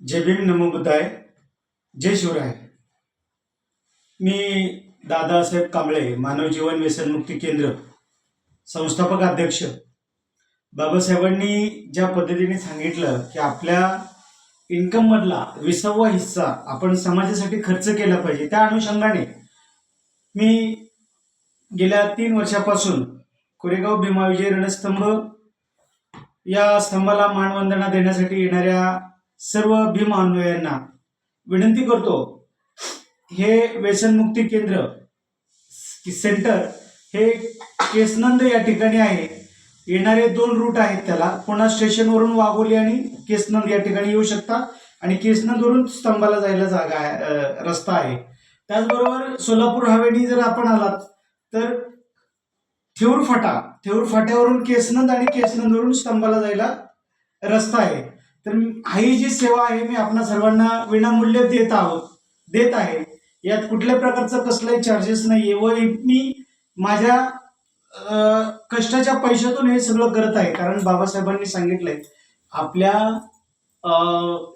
जय भीम नमो बुद्धाय जय शिवराय। मी दादासाहेब कांबळे, मानव जीवन व्यसनमुक्ती केंद्र संस्थापक अध्यक्ष। बाबासाहेबांनी ज्या पद्धतीने सांगितलं की आपल्या इन्कम मधला 20वा हिस्सा आपण समाजासाठी खर्च केला पाहिजे, त्या अनुषंगाने मी गेल्या 3 वर्षापासून कोरेगाव भीमा विजय रणस्तंभ या स्तंभाला मानवंदना देण्यासाठी येणाऱ्या सर्व भीम अनुयायांना विनंती करतो, हे व्यसनमुक्ती केंद्र सेंटर हे केसनंद या ठिकाणी आहे। येणारे 2 रूट आहेत त्याला, पुन्हा स्टेशनवरून वाघोली आणि केसनंद या ठिकाणी येऊ शकता आणि केसनंदवरून स्तंभाला जायला जागा आहे, रस्ता आहे। त्याचबरोबर सोलापूर हवेली जर आपण आलात तर थेऊर फाट्यावरून केसनंद आणि केसनंदवरून स्तंभाला जायला रस्ता आहे। तर ही जी सेवा आहे मी आपणा सर्वांना विनामूल्य देत आहे। यात कुठल्या प्रकारचं कसलाही चार्जेस नाहीये व मी माझ्या कष्टाच्या पैशातून हे सगळं करत आहे, कारण बाबासाहेबांनी सांगितलंय आपल्या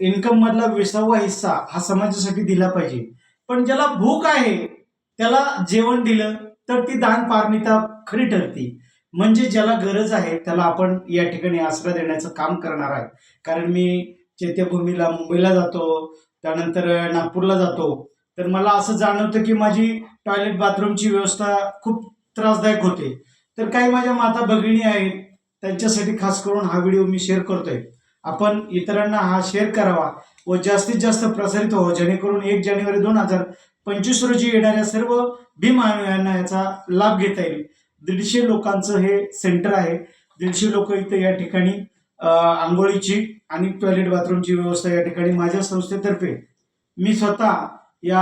इन्कम मधला 20वा हिस्सा हा समाजासाठी दिला पाहिजे। पण ज्याला भूक आहे त्याला जेवण दिलं तर ती दान पारमिता खरी ठरती। म्हणजे ज्याला गरज आहे त्याला आपण या ठिकाणी आसरा देण्याचं काम करणार आहे। कारण मी चैत्यभूमीला मुंबईला जातो, त्यानंतर नागपूरला जातो, तर मला असं जाणवतं की माझी टॉयलेट बाथरूमची व्यवस्था खूप त्रासदायक होते। तर काही माझ्या माता भगिनी आहेत, त्यांच्यासाठी खास करून हा व्हिडिओ मी शेअर करतोय। आपण इतरांना हा शेअर करावा व जास्तीत जास्त प्रसारित व्हावं, जेणेकरून 1 जानेवारी 2025 रोजी येणाऱ्या सर्व भीम अनुयायांना याचा लाभ घेता येईल। 150 लोकांचं हे सेंटर आहे। 150 लोक इथे या ठिकाणी आंघोळीची आणि टॉयलेट बाथरूमची व्यवस्था या ठिकाणी माझ्या संस्थेतर्फे मी स्वतः या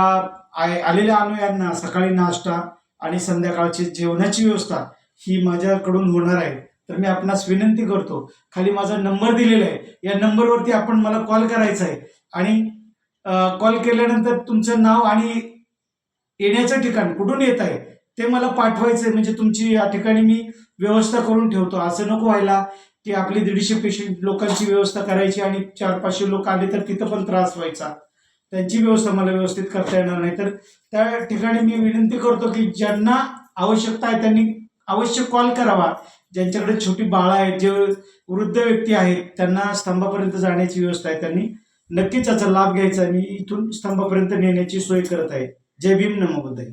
आलेल्या अनुयायांना सकाळी नाश्ता आणि संध्याकाळची जेवणाची व्यवस्था ही माझ्याकडून होणार आहे। तर मी आपणास विनंती करतो, खाली माझा नंबर दिलेला आहे, या नंबरवरती आपण मला कॉल करायचा आहे आणि कॉल केल्यानंतर तुमचं नाव आणि येण्याचं ठिकाण कुठून येत आहे ते मला पाठवायचंय, म्हणजे तुमची या ठिकाणी मी व्यवस्था करून ठेवतो। असं नको व्हायला की आपली 150 पेशंट लोकांची व्यवस्था करायची आणि 400-500 लोक आले तर तिथं पण त्रास व्हायचा, त्यांची व्यवस्था मला व्यवस्थित करता येणार नाही। तर त्या ठिकाणी मी विनंती करतो की ज्यांना आवश्यकता आहे त्यांनी अवश्य कॉल करावा। ज्यांच्याकडे छोटी बाळं आहेत, जे वृद्ध व्यक्ती आहेत, त्यांना स्तंभापर्यंत जाण्याची व्यवस्था आहे, त्यांनी नक्कीच याचा लाभ घ्यायचा। मी इथून स्तंभापर्यंत नेण्याची सोय करत आहे। जय भीम नमो बुद्धाय।